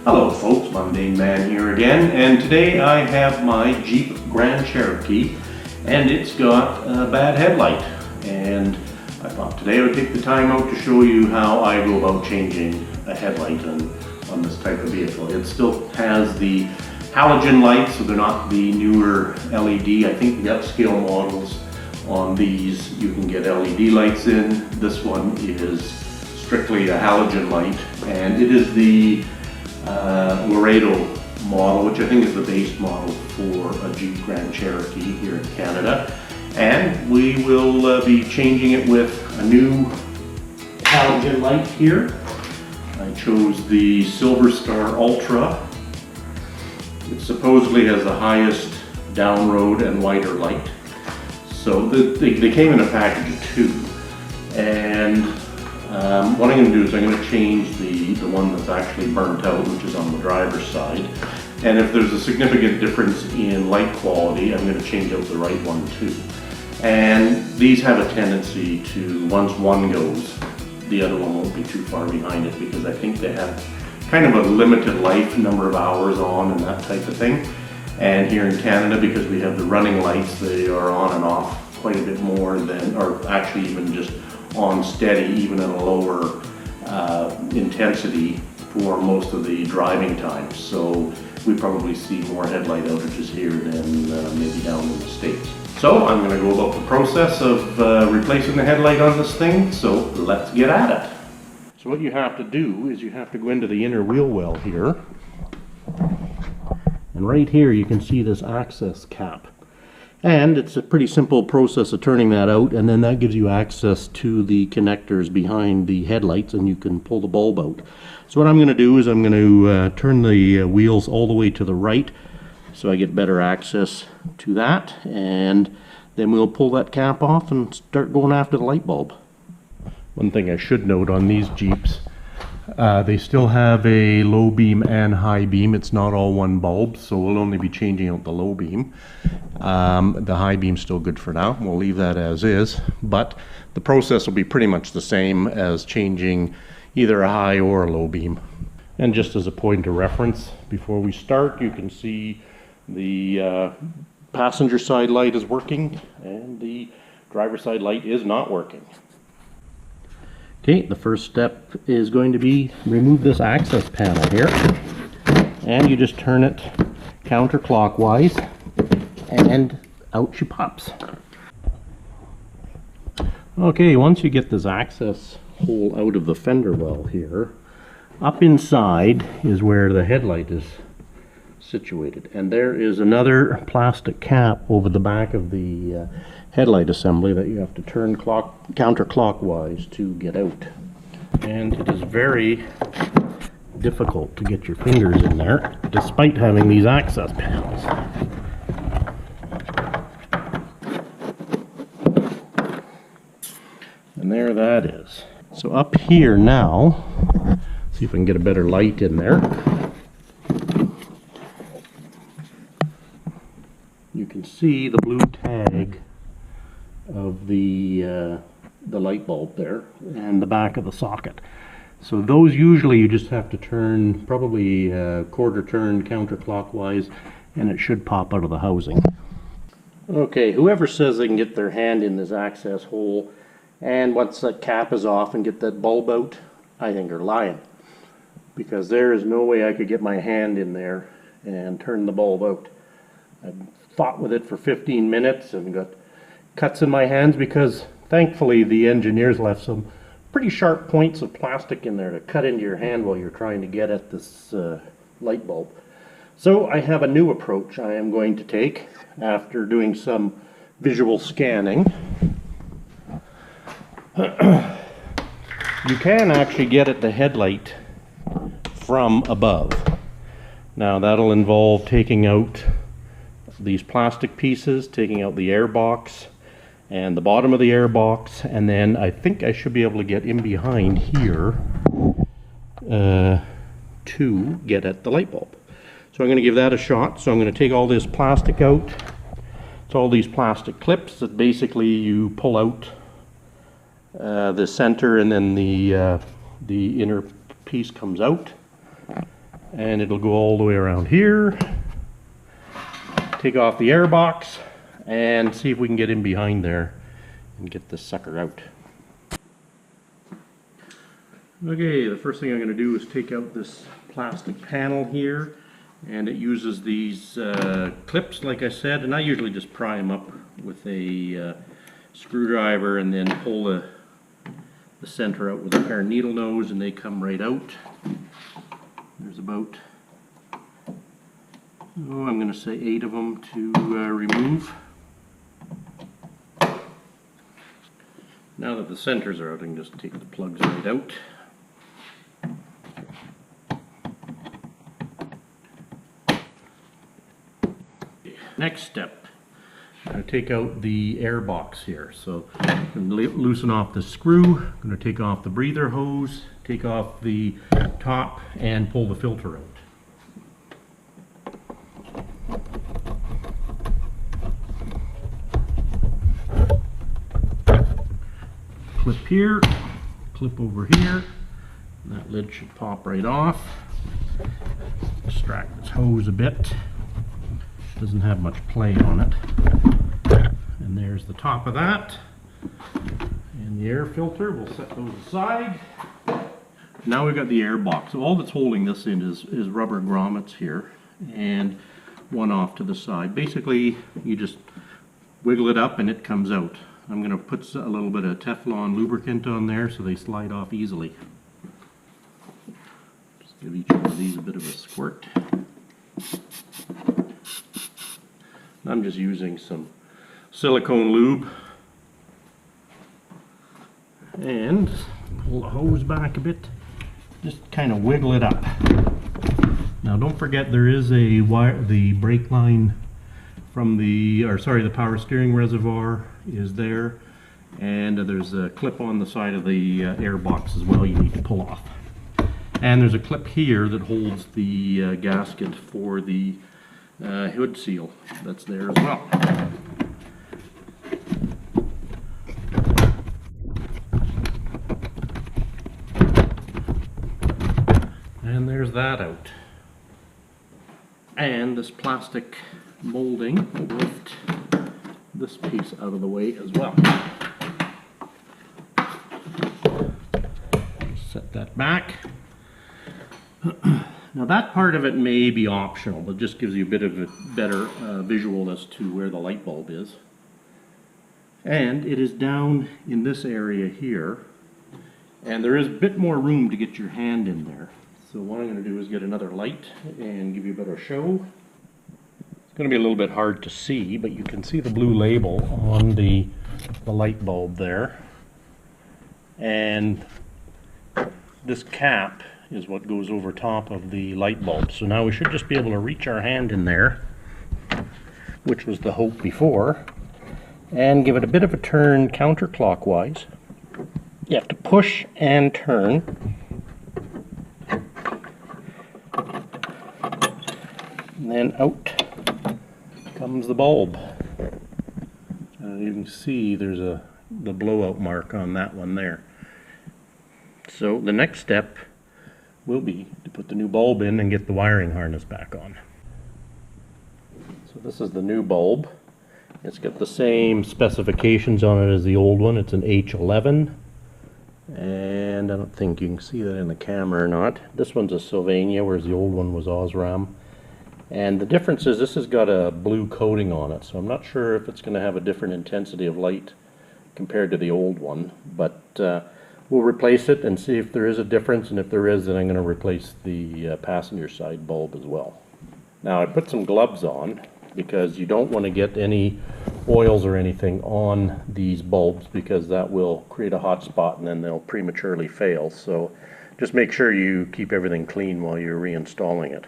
Hello folks, Mundane Man here again, and today I have my Jeep Grand Cherokee, and it's got a bad headlight. And I thought today I would take the time out to show you how I go about changing a headlight on this type of vehicle. It still has the halogen lights, so they're not the newer LED. I think the upscale models on these you can get LED lights in. This one is strictly a halogen light, and it is the Laredo model, which I think is the base model for a Jeep Grand Cherokee here in Canada. And we will be changing it with a new halogen light here. I chose the Silver Star Ultra. It supposedly has the highest down road and wider light. So they came in a package of two. And what I'm going to do is I'm going to change the one that's actually burnt out, which is on the driver's side. And if there's a significant difference in light quality, I'm going to change out the right one too. And these have a tendency to, once one goes, the other one won't be too far behind it, because I think they have kind of a limited life, number of hours on and that type of thing. And here in Canada, because we have the running lights, they are on and off quite a bit more than, or actually even just on steady, even at a lower intensity for most of the driving time. So we probably see more headlight outages here than maybe down in the States. So I'm going to go about the process of replacing the headlight on this thing, so let's get at it. So what you have to do is you have to go into the inner wheel well here, and right here you can see this access cap. And it's a pretty simple process of turning that out, and then that gives you access to the connectors behind the headlights, and you can pull the bulb out. So what I'm going to do is I'm going to turn the wheels all the way to the right so I get better access to that, and then we'll pull that cap off and start going after the light bulb. One thing I should note on these Jeeps, they still have a low beam and high beam. It's not all one bulb, so we'll only be changing out the low beam. The high beam's still good for now. We'll leave that as is, but the process will be pretty much the same as changing either a high or a low beam. And just as a point of reference, before we start, you can see the passenger side light is working and the driver side light is not working. Okay, the first step is going to be remove this access panel here, and you just turn it counterclockwise and out she pops. Okay, once you get this access hole out of the fender well here, up inside is where the headlight is situated, and there is another plastic cap over the back of the headlight assembly that you have to turn counterclockwise to get out. And it is very difficult to get your fingers in there despite having these access panels. And there that is. So up here now, see if I can get a better light in there. You can see the blue tag of the light bulb there and the back of the socket. So those usually you just have to turn probably a quarter turn counterclockwise, and it should pop out of the housing. Okay, whoever says they can get their hand in this access hole and once that cap is off and get that bulb out, I think are lying, because there is no way I could get my hand in there and turn the bulb out. I've fought with it for 15 minutes and got cuts in my hands because thankfully the engineers left some pretty sharp points of plastic in there to cut into your hand while you're trying to get at this light bulb. So I have a new approach I am going to take after doing some visual scanning. You can actually get at the headlight from above. Now that'll involve taking out these plastic pieces, taking out the air box and the bottom of the air box, and then I think I should be able to get in behind here to get at the light bulb. So I'm going to give that a shot. So I'm going to take all this plastic out. It's all these plastic clips that basically you pull out the center, and then the inner piece comes out. and it'll go all the way around here. Take off the air box and see if we can get in behind there and get this sucker out. Okay, the first thing I'm going to do is take out this plastic panel here, and it uses these clips like I said, and I usually just pry them up with a screwdriver and then pull the center out with a pair of needle nose, and they come right out. There's about, I'm going to say 8 of them to remove. Now that the centers are out, I can just take the plugs right out. Next step, I'm going to take out the air box here. So I'm going to loosen off the screw, I'm going to take off the breather hose, take off the top, and pull the filter out. Clip here, clip over here, and that lid should pop right off. Extract this hose a bit. Doesn't have much play on it. And there's the top of that. And the air filter, we'll set those aside. Now we've got the air box. So all that's holding this in is rubber grommets here, and one off to the side. Basically, you just wiggle it up and it comes out. I'm going to put a little bit of Teflon lubricant on there so they slide off easily. Just give each one of these a bit of a squirt. I'm just using some silicone lube, and pull the hose back a bit, just kind of wiggle it up. Now don't forget there is a wire, the brake line from the power steering reservoir is there, and there's a clip on the side of the air box as well you need to pull off. And there's a clip here that holds the gasket for the hood seal that's there as well. And there's that out. And this plastic molding will lift this piece out of the way as well. Set that back. Now that part of it may be optional, but just gives you a bit of a better visual as to where the light bulb is. And it is down in this area here, and there is a bit more room to get your hand in there. So what I'm going to do is get another light and give you a better show. It's going to be a little bit hard to see, but you can see the blue label on the light bulb there. And this cap is what goes over top of the light bulb. So now we should just be able to reach our hand in there, which was the hope before, and give it a bit of a turn counterclockwise. You have to push and turn. And then out comes the bulb. You can see there's the blowout mark on that one there. So the next step will be to put the new bulb in and get the wiring harness back on. So this is the new bulb. It's got the same specifications on it as the old one. It's an H11, and I don't think you can see that in the camera or not. This one's a Sylvania, whereas the old one was Osram. And the difference is this has got a blue coating on it, so I'm not sure if it's going to have a different intensity of light compared to the old one, but we'll replace it and see if there is a difference, and if there is, then I'm going to replace the passenger side bulb as well. Now I put some gloves on because you don't want to get any oils or anything on these bulbs, because that will create a hot spot and then they'll prematurely fail. So just make sure you keep everything clean while you're reinstalling it.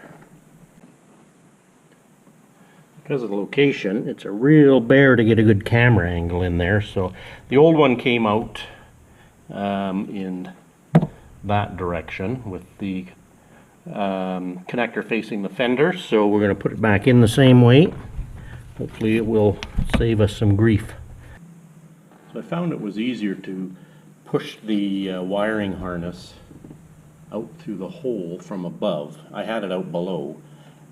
Because of the location, it's a real bear to get a good camera angle in there. So the old one came out in that direction with the connector facing the fender, so we're going to put it back in the same way. Hopefully it will save us some grief. So I found it was easier to push the wiring harness out through the hole from above. I had it out below,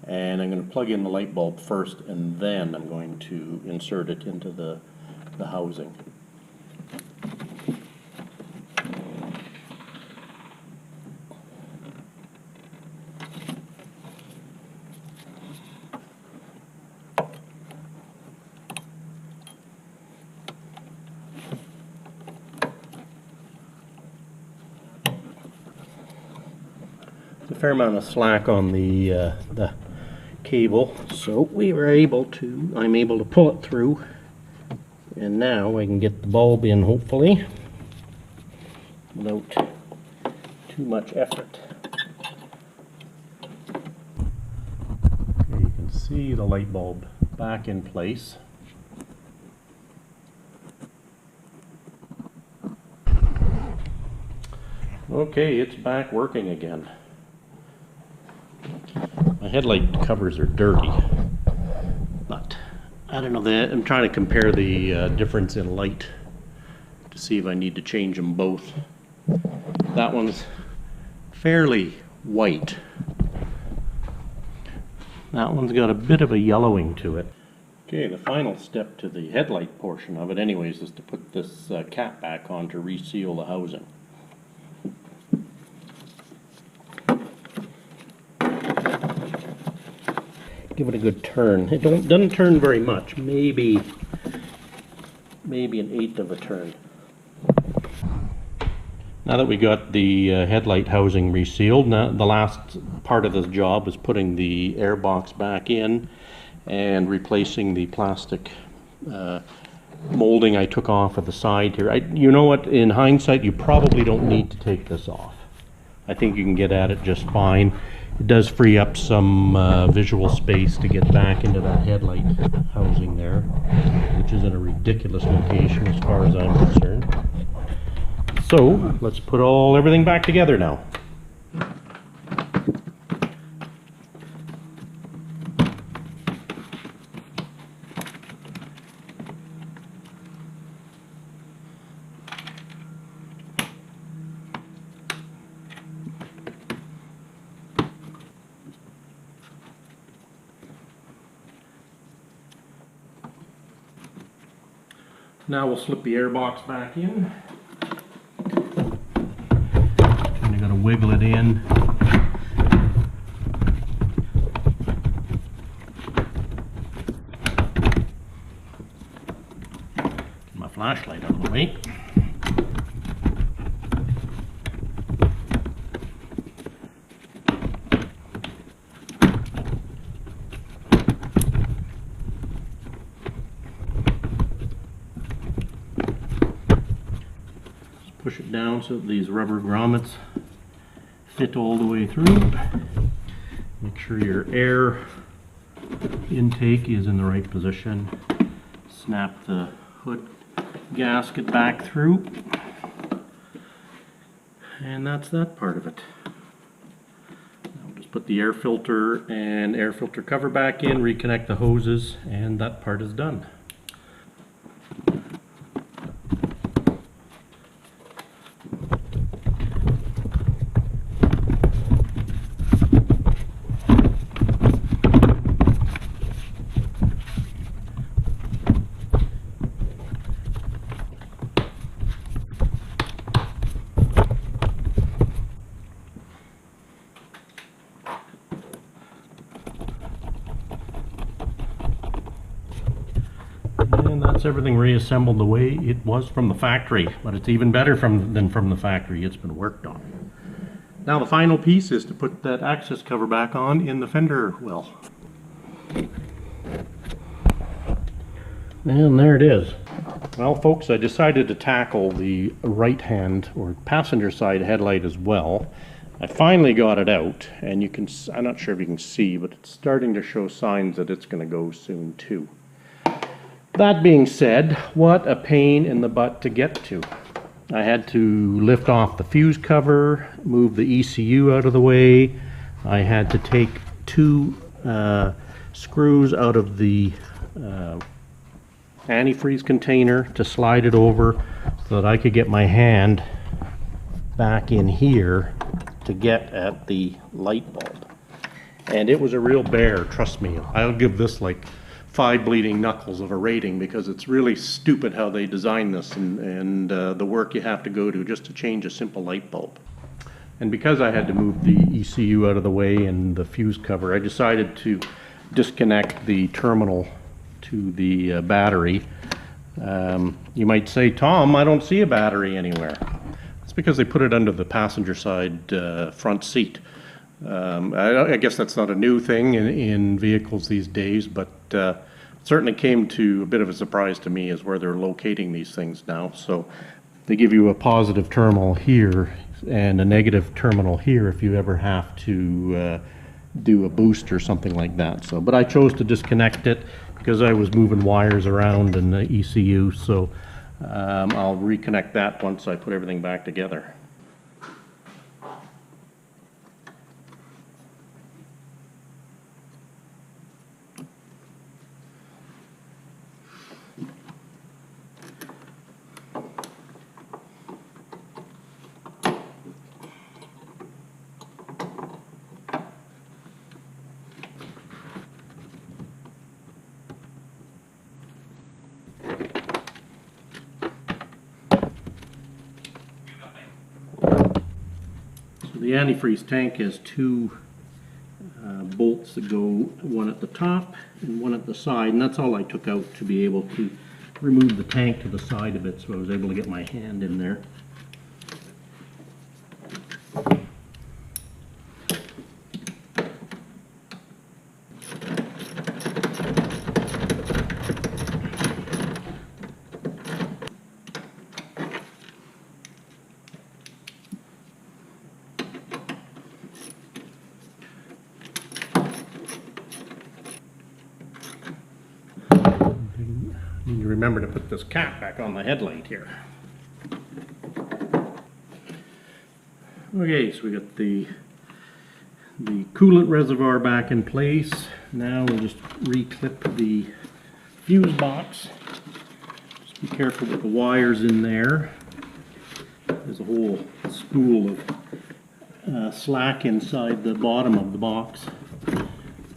and I'm going to plug in the light bulb first, and then I'm going to insert it into the housing. A fair amount of slack on the cable, so I'm able to pull it through, and now I can get the bulb in, hopefully, without too much effort. Okay, you can see the light bulb back in place. Okay, it's back working again. My headlight covers are dirty, but I don't know, I'm trying to compare the difference in light to see if I need to change them both. That one's fairly white. That one's got a bit of a yellowing to it. Okay, the final step to the headlight portion of it anyways is to put this cap back on to reseal the housing. Give it a good turn. It doesn't turn very much, maybe an eighth of a turn. Now that we got the headlight housing resealed, now the last part of this job is putting the air box back in and replacing the plastic molding I took off of the side here. You know what, in hindsight, you probably don't need to take this off. I think you can get at it just fine. It does free up some visual space to get back into that headlight housing there, which is in a ridiculous location as far as I'm concerned. So let's put everything back together now. Now we'll slip the air box back in. And you're going to wiggle it in. Get my flashlight out of the way. Push it down so that these rubber grommets fit all the way through. Make sure your air intake is in the right position. Snap the hood gasket back through. And that's that part of it. Now we'll just put the air filter and air filter cover back in, reconnect the hoses, and that part is done. And that's everything reassembled the way it was from the factory, but it's even better than from the factory. It's been worked on. Now the final piece is to put that access cover back on in the fender well. And there it is. Well folks, I decided to tackle the right hand or passenger side headlight as well. I finally got it out, and you can, I'm not sure if you can see, but it's starting to show signs that it's going to go soon too. That being said, what a pain in the butt to get to. I had to lift off the fuse cover, move the ECU out of the way. I had to take two screws out of the antifreeze container to slide it over so that I could get my hand back in here to get at the light bulb. And it was a real bear, trust me. I'll give this like 5 bleeding knuckles of a rating because it's really stupid how they designed this and the work you have to go to just to change a simple light bulb. And because I had to move the ECU out of the way and the fuse cover, I decided to disconnect the terminal to the battery. You might say, Tom, I don't see a battery anywhere. It's because they put it under the passenger side front seat. I guess that's not a new thing in vehicles these days, but certainly came to a bit of a surprise to me as where they're locating these things now. So they give you a positive terminal here and a negative terminal here if you ever have to do a boost or something like that. So, but I chose to disconnect it because I was moving wires around in the ECU, so I'll reconnect that once I put everything back together. The antifreeze tank has 2 bolts that go, one at the top and one at the side, and that's all I took out to be able to remove the tank to the side of it, so I was able to get my hand in there. Need to remember to put this cap back on the headlight here. Okay, so we got the coolant reservoir back in place. Now we'll just re-clip the fuse box. Just be careful with the wires in there. There's a whole spool of slack inside the bottom of the box.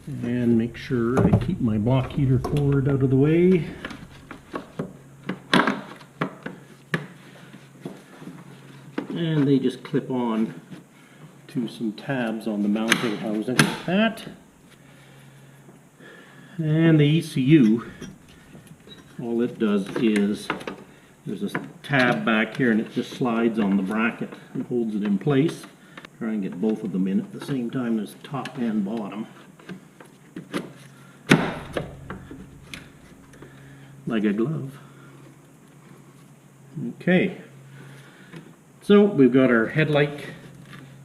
And make sure I keep my block heater cord out of the way. And they just clip on to some tabs on the mounting housing like that. And the ECU, all it does is, there's a tab back here and it just slides on the bracket and holds it in place. Try and get both of them in at the same time. There's top and bottom. Like a glove. Okay. So we've got our headlight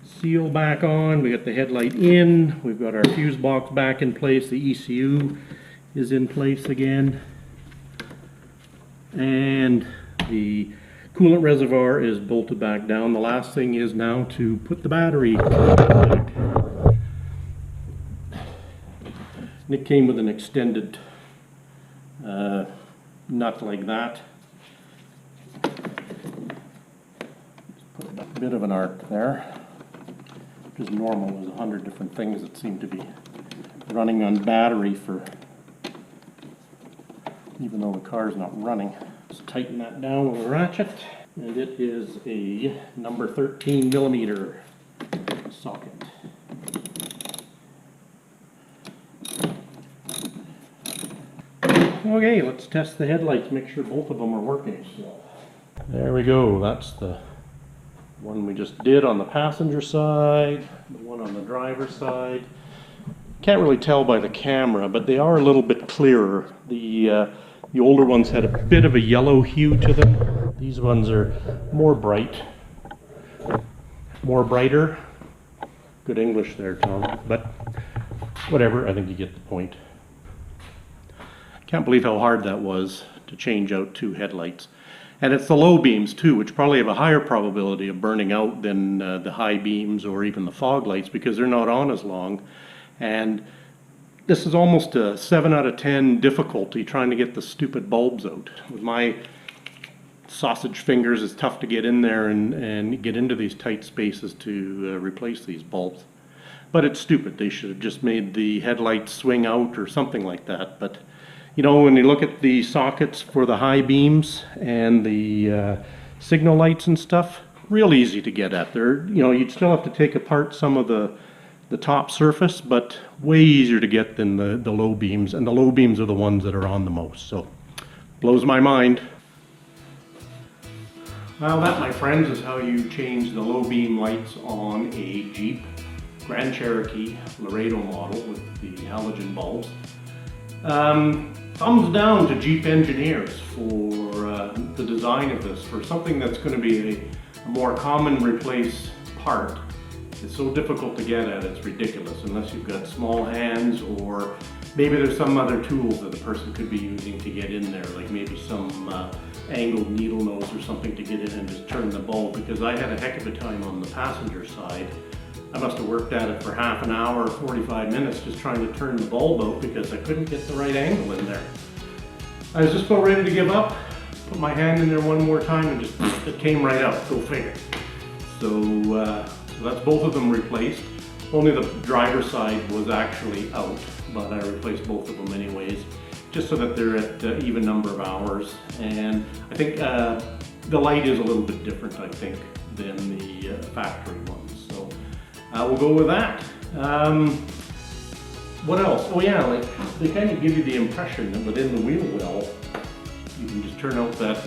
seal back on, we got the headlight in, we've got our fuse box back in place, the ECU is in place again, and the coolant reservoir is bolted back down. The last thing is now to put the battery back. And it came with an extended nut like that. A bit of an arc there, which is normal. There's 100 different things that seem to be running on battery for, even though the car's not running. Just tighten that down with a ratchet, and it is a number 13 millimeter socket. Okay, let's test the headlights, make sure both of them are working. So, there we go, that's the one we just did on the passenger side, the one on the driver's side. Can't really tell by the camera, but they are a little bit clearer. The older ones had a bit of a yellow hue to them. These ones are more bright, more brighter. Good English there, Tom, but whatever, I think you get the point. Can't believe how hard that was to change out 2 headlights. And it's the low beams too, which probably have a higher probability of burning out than the high beams or even the fog lights because they're not on as long. And this is almost a 7 out of 10 difficulty trying to get the stupid bulbs out. With my sausage fingers. It's tough to get in there and get into these tight spaces to replace these bulbs. But it's stupid. They should have just made the headlights swing out or something like that. But you know, when you look at the sockets for the high beams and the signal lights and stuff, real easy to get at. There, you know, you'd still have to take apart some of the top surface, but way easier to get than the low beams, and the low beams are the ones that are on the most. So, blows my mind. Well, that, my friends, is how you change the low beam lights on a Jeep Grand Cherokee Laredo model with the halogen bulbs. Thumbs down to Jeep engineers for the design of this, for something that's going to be a more common replace part. It's so difficult to get at, it's ridiculous, unless you've got small hands, or maybe there's some other tools that a person could be using to get in there, like maybe some angled needle nose or something to get in and just turn the bulb, because I had a heck of a time on the passenger side. I must have worked at it for half an hour, 45 minutes, just trying to turn the bulb out because I couldn't get the right angle in there. I was just about ready to give up, put my hand in there one more time, and just, it came right out, go figure. So that's both of them replaced. Only the driver's side was actually out, but I replaced both of them anyways, just so that they're at even number of hours. And I think the light is a little bit different, I think, than the factory ones. So we'll go with that. What else? Oh yeah, like they kind of give you the impression that within the wheel well, you can just turn out that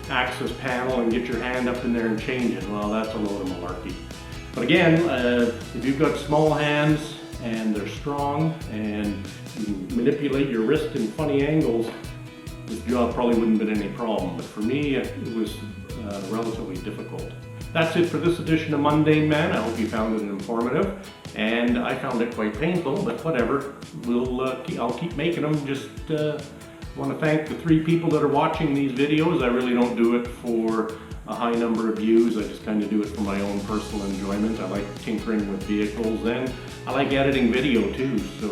access panel and get your hand up in there and change it. Well, that's a load of malarkey. But again, if you've got small hands and they're strong and you can manipulate your wrist in funny angles, this job probably wouldn't have been any problem. But for me, it was relatively difficult. That's it for this edition of Mundane Man. I hope you found it informative, and I found it quite painful, but whatever. I'll keep making them. Just want to thank the 3 people that are watching these videos. I really don't do it for a high number of views. I just kind of do it for my own personal enjoyment. I like tinkering with vehicles, and I like editing video too. So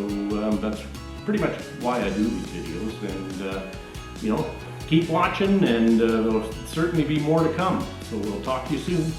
that's pretty much why I do these videos. And you know, keep watching, and there'll certainly be more to come. So we'll talk to you soon.